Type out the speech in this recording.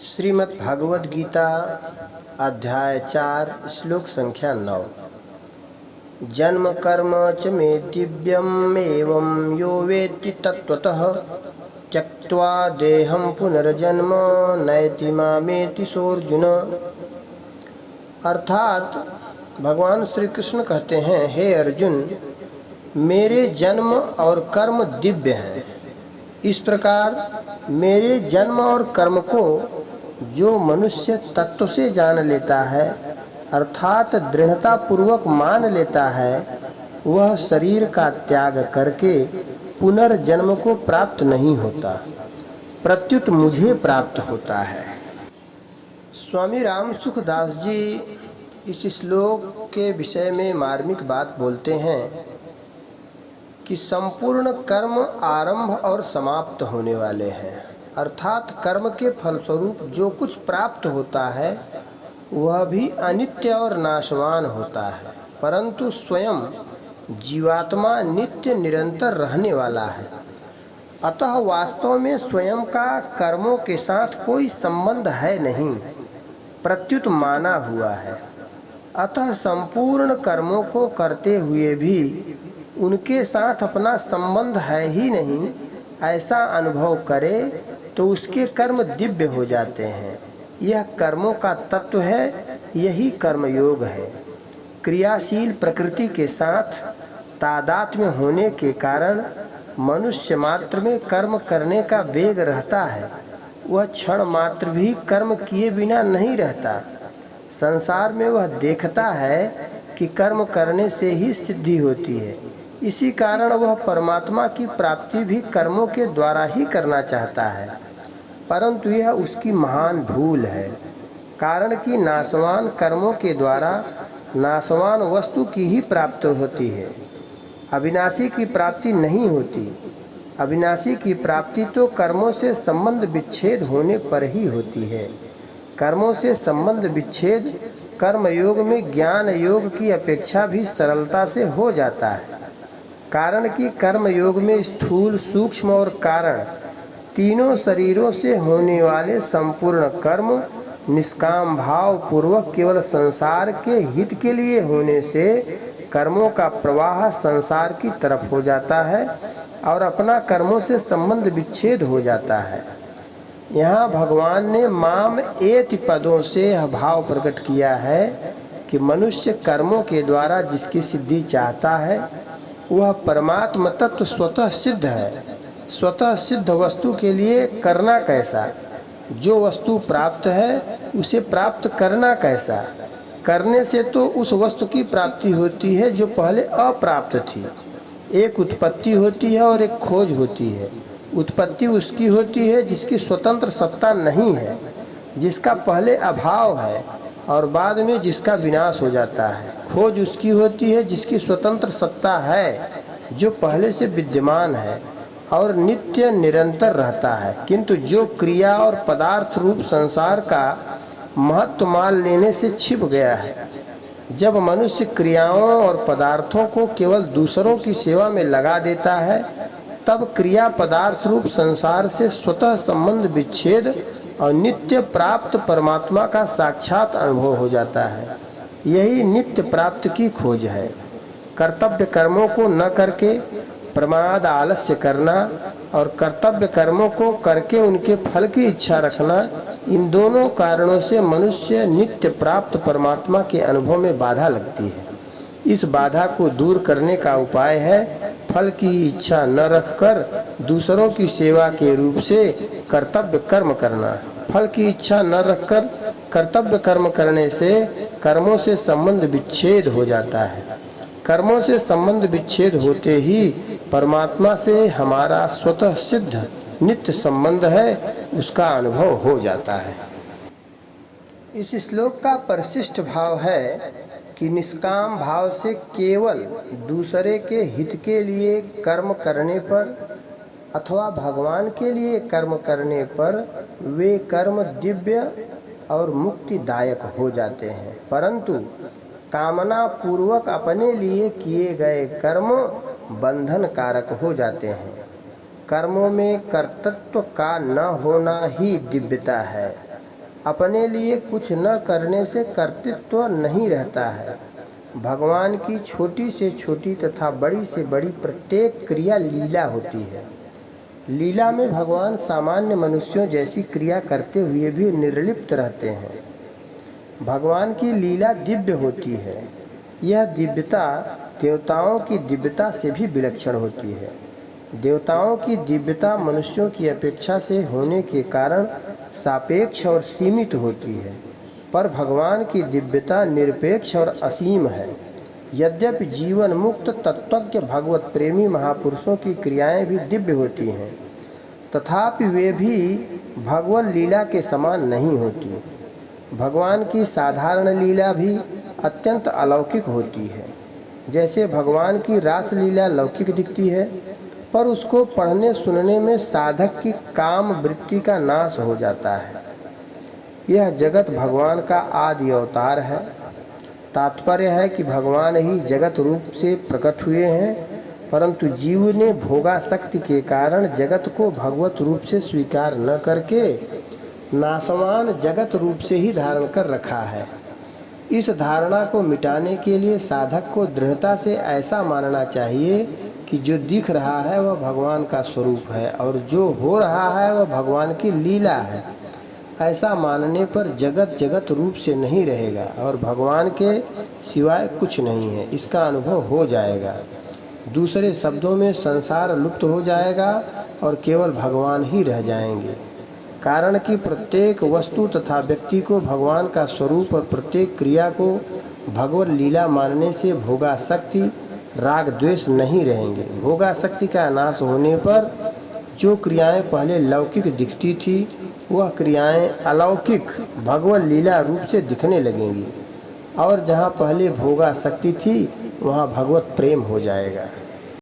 श्रीमद् भागवत गीता अध्याय 4 श्लोक संख्या 9। जन्म कर्म च मे दिव्यम् एवं यो वेत्ति तत्त्वतः त्यक्त्वा देहं पुनर्जन्म नयति मामेति सोऽर्जुन। अर्थात भगवान श्री कृष्ण कहते हैं, हे अर्जुन, मेरे जन्म और कर्म दिव्य हैं। इस प्रकार मेरे जन्म और कर्म को जो मनुष्य तत्व से जान लेता है अर्थात दृढ़ता पूर्वक मान लेता है, वह शरीर का त्याग करके पुनर्जन्म को प्राप्त नहीं होता, प्रत्युत मुझे प्राप्त होता है। स्वामी राम सुखदास जी इस श्लोक के विषय में मार्मिक बात बोलते हैं कि संपूर्ण कर्म आरंभ और समाप्त होने वाले हैं। अर्थात कर्म के फलस्वरूप जो कुछ प्राप्त होता है वह भी अनित्य और नाशवान होता है, परंतु स्वयं जीवात्मा नित्य निरंतर रहने वाला है। अतः वास्तव में स्वयं का कर्मों के साथ कोई संबंध है नहीं, प्रत्युत माना हुआ है। अतः संपूर्ण कर्मों को करते हुए भी उनके साथ अपना संबंध है ही नहीं, ऐसा अनुभव करे तो उसके कर्म दिव्य हो जाते हैं। यह कर्मों का तत्व है, यही कर्मयोग है। क्रियाशील प्रकृति के साथ तादात्म्य होने के कारण मनुष्य मात्र में कर्म करने का वेग रहता है, वह क्षण मात्र भी कर्म किए बिना नहीं रहता। संसार में वह देखता है कि कर्म करने से ही सिद्धि होती है, इसी कारण वह परमात्मा की प्राप्ति भी कर्मों के द्वारा ही करना चाहता है, परंतु यह उसकी महान भूल है। कारण कि नाशवान कर्मों के द्वारा नाशवान वस्तु की ही प्राप्ति होती है, अविनाशी की प्राप्ति नहीं होती। अविनाशी की प्राप्ति तो कर्मों से संबंध विच्छेद होने पर ही होती है। कर्मों से संबंध विच्छेद कर्म योग में ज्ञान योग की अपेक्षा भी सरलता से हो जाता है। कारण कि कर्म योग में स्थूल, सूक्ष्म और कारण तीनों शरीरों से होने वाले संपूर्ण कर्म निष्काम भाव पूर्वक केवल संसार के हित के लिए होने से कर्मों का प्रवाह संसार की तरफ हो जाता है और अपना कर्मों से संबंध विच्छेद हो जाता है। यहाँ भगवान ने माम एति पदों से यह भाव प्रकट किया है कि मनुष्य कर्मों के द्वारा जिसकी सिद्धि चाहता है वह परमात्म तत्व स्वतः सिद्ध है। स्वतः सिद्ध वस्तु के लिए करना कैसा? जो वस्तु प्राप्त है उसे प्राप्त करना कैसा? करने से तो उस वस्तु की प्राप्ति होती है जो पहले अप्राप्त थी। एक उत्पत्ति होती है और एक खोज होती है। उत्पत्ति उसकी होती है जिसकी स्वतंत्र सत्ता नहीं है, जिसका पहले अभाव है और बाद में जिसका विनाश हो जाता है। खोज उसकी होती है जिसकी स्वतंत्र सत्ता है, जो पहले से विद्यमान है और नित्य निरंतर रहता है, किंतु जो क्रिया और पदार्थ रूप संसार का महत्व मान लेने से छिप गया है। जब मनुष्य क्रियाओं और पदार्थों को केवल दूसरों की सेवा में लगा देता है, तब क्रिया पदार्थ रूप संसार से स्वतः संबंध विच्छेद और नित्य प्राप्त परमात्मा का साक्षात अनुभव हो जाता है। यही नित्य प्राप्त की खोज है। कर्तव्य कर्मों को न करके प्रमाद आलस्य करना और कर्तव्य कर्मों को करके उनके फल की इच्छा रखना, इन दोनों कारणों से मनुष्य नित्य प्राप्त परमात्मा के अनुभव में बाधा लगती है। इस बाधा को दूर करने का उपाय है फल की इच्छा न रखकर दूसरों की सेवा के रूप से कर्तव्य कर्म करना। फल की इच्छा न रखकर कर्तव्य कर्म करने से कर्मों से संबंध विच्छेद हो जाता है। कर्मों से संबंध विच्छेद होते ही परमात्मा से हमारा स्वतः सिद्ध नित्य संबंध है, उसका अनुभव हो जाता है। इस श्लोक का परिशिष्ट भाव है कि निष्काम भाव से केवल दूसरे के हित के लिए कर्म करने पर अथवा भगवान के लिए कर्म करने पर वे कर्म दिव्य और मुक्तिदायक हो जाते हैं, परंतु कामना पूर्वक अपने लिए किए गए कर्म बंधन कारक हो जाते हैं। कर्मों में कर्तृत्व का न होना ही दिव्यता है। अपने लिए कुछ न करने से कर्तृत्व नहीं रहता है। भगवान की छोटी से छोटी तथा बड़ी से बड़ी प्रत्येक क्रिया लीला होती है। लीला में भगवान सामान्य मनुष्यों जैसी क्रिया करते हुए भी निर्लिप्त रहते हैं। भगवान की लीला दिव्य होती है। यह दिव्यता देवताओं की दिव्यता से भी विलक्षण होती है। देवताओं की दिव्यता मनुष्यों की अपेक्षा से होने के कारण सापेक्ष और सीमित होती है, पर भगवान की दिव्यता निरपेक्ष और असीम है। यद्यपि जीवन मुक्त तत्वज्ञ भगवत प्रेमी महापुरुषों की क्रियाएं भी दिव्य होती हैं, तथापि वे भी भगवान लीला के समान नहीं होती। भगवान की साधारण लीला भी अत्यंत अलौकिक होती है। जैसे भगवान की रास लीला लौकिक दिखती है, पर उसको पढ़ने सुनने में साधक की काम वृत्ति का नाश हो जाता है। यह जगत भगवान का आदि अवतार है। तात्पर्य है कि भगवान ही जगत रूप से प्रकट हुए हैं, परंतु जीव ने भोगासक्ति के कारण जगत को भगवत रूप से स्वीकार न करके नाशवान जगत रूप से ही धारण कर रखा है। इस धारणा को मिटाने के लिए साधक को दृढ़ता से ऐसा मानना चाहिए कि जो दिख रहा है वह भगवान का स्वरूप है और जो हो रहा है वह भगवान की लीला है। ऐसा मानने पर जगत जगत रूप से नहीं रहेगा और भगवान के सिवाय कुछ नहीं है, इसका अनुभव हो जाएगा। दूसरे शब्दों में संसार लुप्त हो जाएगा और केवल भगवान ही रह जाएंगे। कारण कि प्रत्येक वस्तु तथा व्यक्ति को भगवान का स्वरूप और प्रत्येक क्रिया को भगवत लीला मानने से भोगासक्ति राग द्वेष नहीं रहेंगे। भोगासक्ति का नाश होने पर जो क्रियाएं पहले लौकिक दिखती थी वह क्रियाएं अलौकिक भगवत लीला रूप से दिखने लगेंगी और जहाँ पहले भोगासक्ति थी वहाँ भगवत प्रेम हो जाएगा।